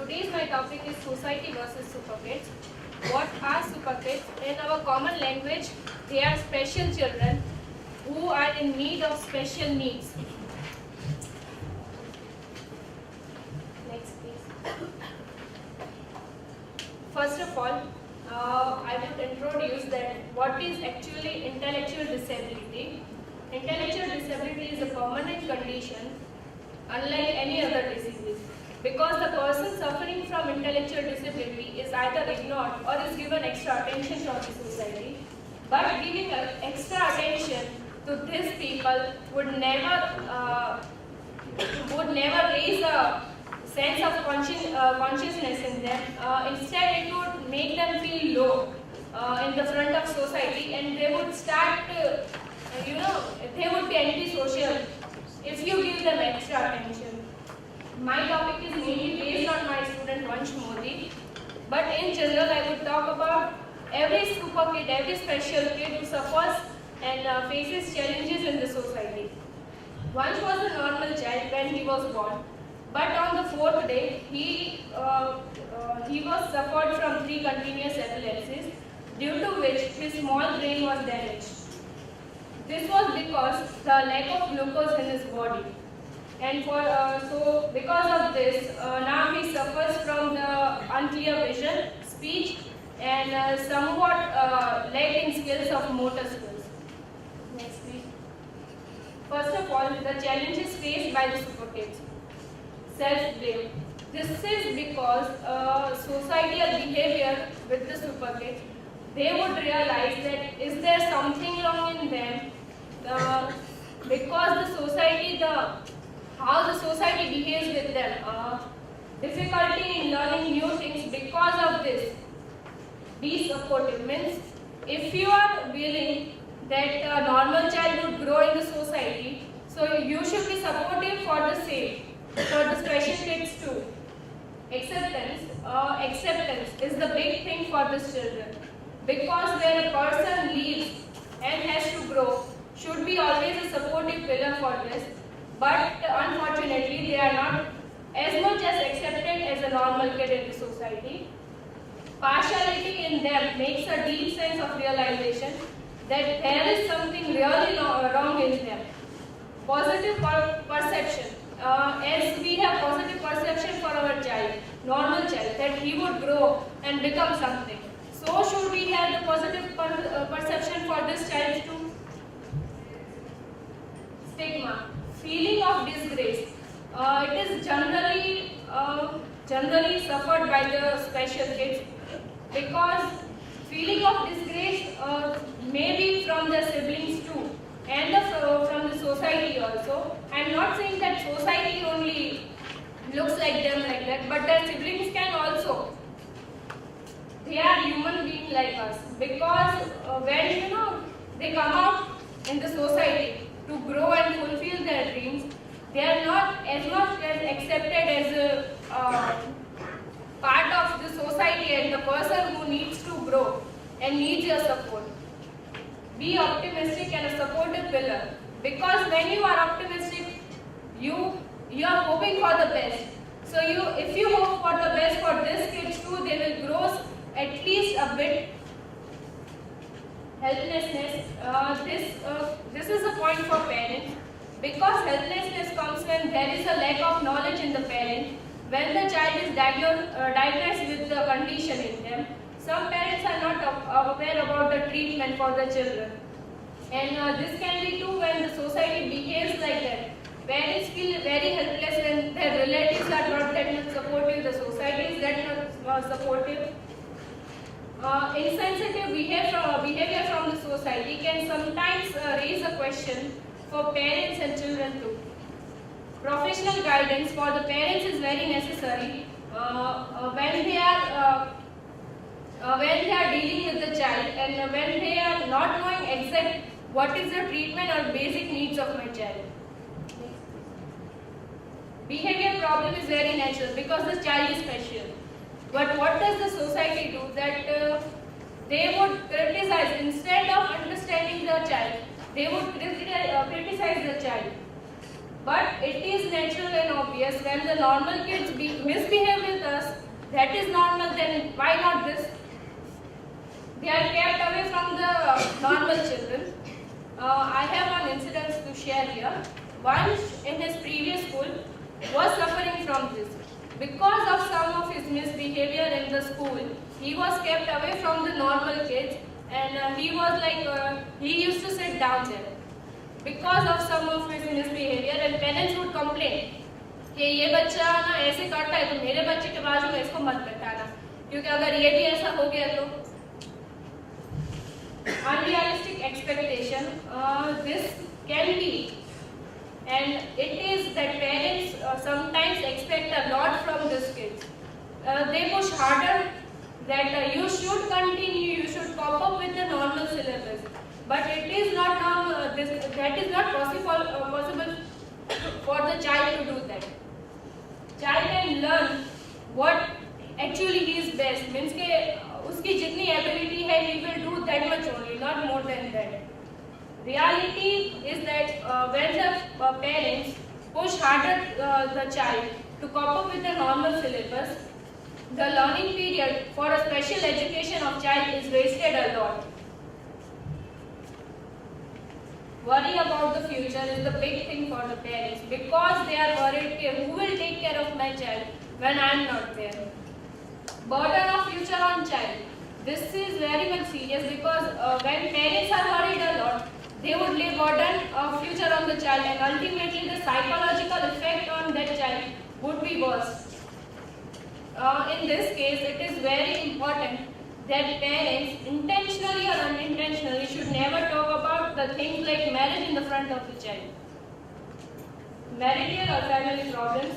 today's my topic is society versus super kids. What are super kids? In our common language, they are special children who are in need of special needs. Next, please. First of all, I would introduce that what is actually intellectual disability. Intellectual disability is a permanent condition unlike any other diseases, because the person suffering from intellectual disability is either ignored or is given extra attention from the society. But giving extra attention to these people would never raise a sense of consciousness in them. Instead, it would make them feel low in the front of society, and they would start, they would be antisocial if you give them extra attention. My topic is mainly based on my student Vansh Modi, but in general I would talk about every super kid, every special kid who suffers and faces challenges in the society. Vansh was a normal child when he was born, but on the fourth day he was suffered from 3 continuous epilepsies, due to which his small brain was damaged. This was because the lack of glucose in his body, and so because of this, now he suffers from the unclear vision, speech, and somewhat lacking skills of motor skills. Next, please. First of all, the challenges faced by the super kids. Self-blame. This is because societal behavior with the super kids. They would realize that is there something wrong in them, because the society, how the society behaves with them, difficulty in learning new things because of this. Be supportive means if you are willing that a normal child would grow in the society, so you should be supportive for the same, for the special kids too. Acceptance is the big thing for these children, because when a person leaves and has to grow, should be always a supportive pillar for this, but unfortunately they are not as much as accepted as a normal kid in the society. Partiality in them makes a deep sense of realization that there is something really wrong in them. Positive perception. As we have positive perception for our child, normal child, that he would grow and become something, so should we have the positive perception for this child too. Stigma, feeling of disgrace. It is generally suffered by the special kids, because feeling of disgrace may be from the siblings too, and from the society also. I am not saying that society only looks like them like that, but their siblings can also. They are human beings like us, because when they come out in the society to grow and fulfill their dreams, they are not as much as accepted as a part of the society and the person who needs to grow and needs your support. Be optimistic and a supportive pillar, because when you are optimistic, you are hoping for the best. So if you hope for the best for these kids too, they will grow at least a bit. Helplessness. This is a point for parents, because helplessness comes when there is a lack of knowledge in the parent. When the child is diagnosed with the condition in them, some parents are not aware about the treatment for the children, and this can be too when the society behaves like that. Parents feel very helpless when their relatives are not that much supportive, the society is that much supportive. Insensitive behavior from the society can sometimes raise a question for parents and children too. Professional guidance for the parents is very necessary when they are dealing with the child, and when they are not knowing exact what is the treatment or basic needs of my child. Behavior problem is very natural because the child is special. But what does the society do? That they would criticize instead of understanding the child. They would criticize the child. But it is natural and obvious when the normal kids misbehave with us, that is normal, then why not this? They are kept away from the normal children. I have one incident to share here. One in his previous school was suffering from this. Because of some of his misbehavior in the school, he was kept away from the normal kids, and he was like, he used to sit down there. Because of some of his misbehavior, and parents would complain कि ये बच्चा ना ऐसे करता है तो मेरे बच्चे के बाजू में इसको मत बैठाना, क्योंकि अगर ये भी ऐसा हो गया तो unrealistic expectation, this can be, and it is that parents sometimes expect a lot from these kids. They push harder that you should continue, you should cope up with the normal syllabus, but it is not that is not possible for the child to do that. Child can learn what actually he is best, means के उसकी जितनी ability है, he will do that much only, not more than that. Reality is that when the parents push harder the child to cope up with the normal syllabus, the learning period for a special education of child is wasted a lot. Worry about the future is the big thing for the parents, because they are worried who will take care of my child when I am not there. Burden of future on child. This is very much serious, because when parents are worried a lot, they would lay burden of future on the child, and ultimately the psychological effect on that child would be worse. In this case, it is very important that parents, intentionally or unintentionally, should never talk about the things like marriage in the front of the child. Marital or family problems.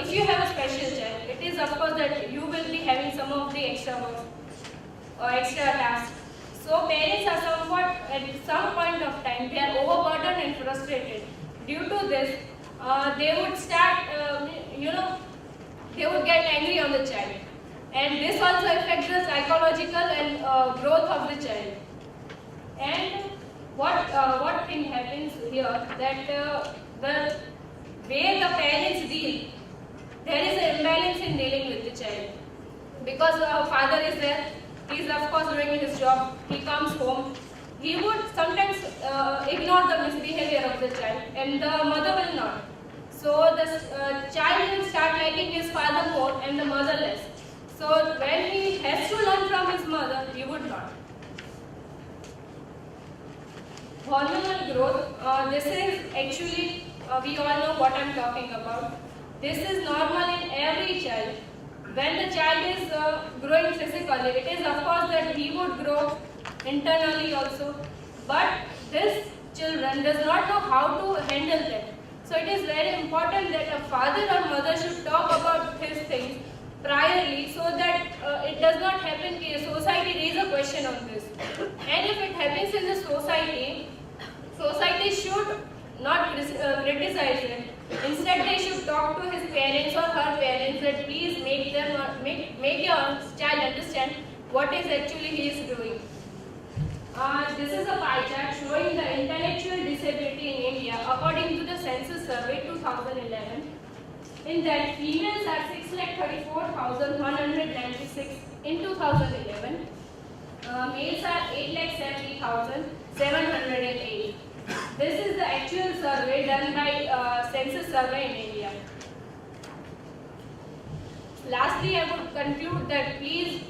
If you have a special child, it is of course that you will be having some of the extra work or extra tasks. So parents are somewhat, at some point of time, they are overburdened and frustrated. Due to this, they would start, they would get angry on the child. And this also affects the psychological and growth of the child. And what thing happens here, that the way the parents deal, there is an imbalance in dealing with the child. Because father is there, he is of course doing his job, he comes home, he would sometimes ignore the misbehavior of the child, and the mother will not. So the child will start liking his father more and the mother less. So when he has to learn from his mother, he would not. Hormonal growth, this is actually, we all know what I am talking about. This is normal in every child. When the child is growing physically, it is of course that he would grow internally also. But this children does not know how to handle that. So it is very important that a father or mother should talk about these things priorly, so that it does not happen that a society raise a question on this. And if it happens in the society, society should not criticize it. Instead, they should talk to his parents or her parents that please make your child understand what is actually he is doing. This is a pie chart showing the intellectual disability in India according to the Census Survey 2011. In that, females are 6,34,196 in 2011. Males are 8,70,708. This is the actual survey done by Census Survey in India. Lastly, I would conclude that please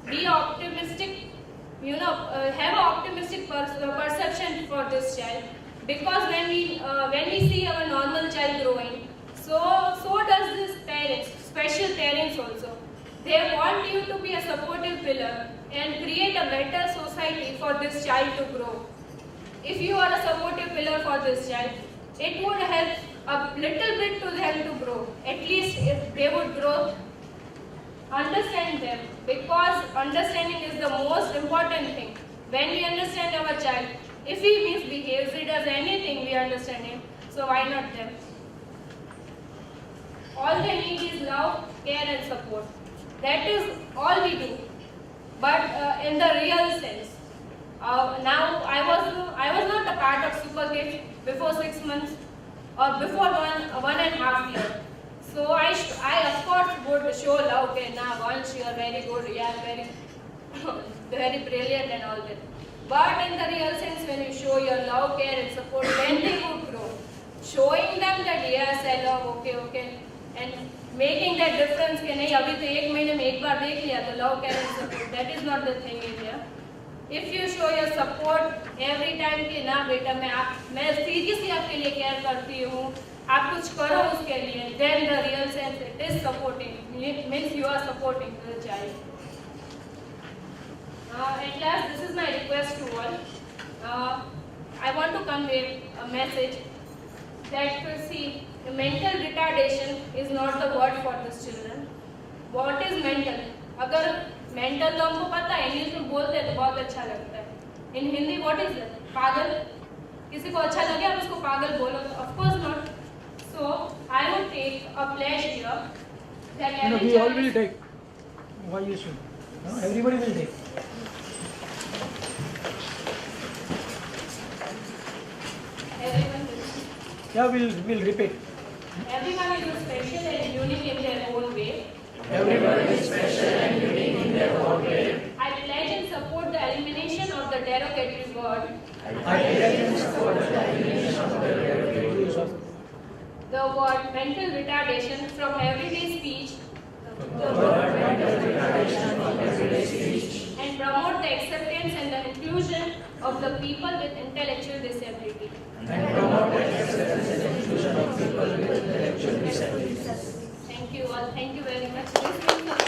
be optimistic, have an optimistic perception for this child, because when we see our normal child growing, so does this parents, special parents also. They want you to be a supportive pillar and create a better society for this child to grow. If you are a supportive pillar for this child, it would help a little bit to them to grow. At least if they would grow, understand them, because understanding is the most important thing. When we understand our child, if he misbehaves, he does anything, we understand him. So why not them? All they need is love, care and support. That is all we do. But in the real sense, now I was not a part of Super Kids before 6 months. or before 1.5 years. So I of course would show love. Okay, now once you are very good, you are very very brilliant and all that. But in the real sense, when you show your love, care and support, then they would grow. Showing them that yes, I love, okay, and making that difference कि नहीं अभी तो 1 महीने में एक बार देख लिया तो love, care and support. That is not the thing in here. If you show your support every time कि ना बेटा मैं seriously आपके लिए care करती हूँ, आप कुछ करो उसके लिए, then the real sense it is supporting. It means you are supporting the child. At last, this is my request to all. I want to convey a message that see, mental retardation is not the word for these children. What is mental? अगर mental तो हमको पता है, English में बोलते हैं तो बहुत अच्छा लगता है. In Hindi what is it? पागल. किसी को अच्छा लगे आप उसको पागल बोलो? Of course not. So I would take a pledge here that every we all will take. Why you should? No, everybody will take. Everyone will. Yeah, we'll repeat. Everyone is special and unique in their own way. Everyone is special and unique in their own way. I pledge and support the elimination of the derogatory word. I pledge and support the elimination of the derogatory use of The word mental retardation from everyday speech. the word mental retardation from everyday speech. And promote the acceptance and the inclusion of the people with intellectual disability. And promote the acceptance and inclusion of people with intellectual disabilities. Thank you all. Thank you very much. This means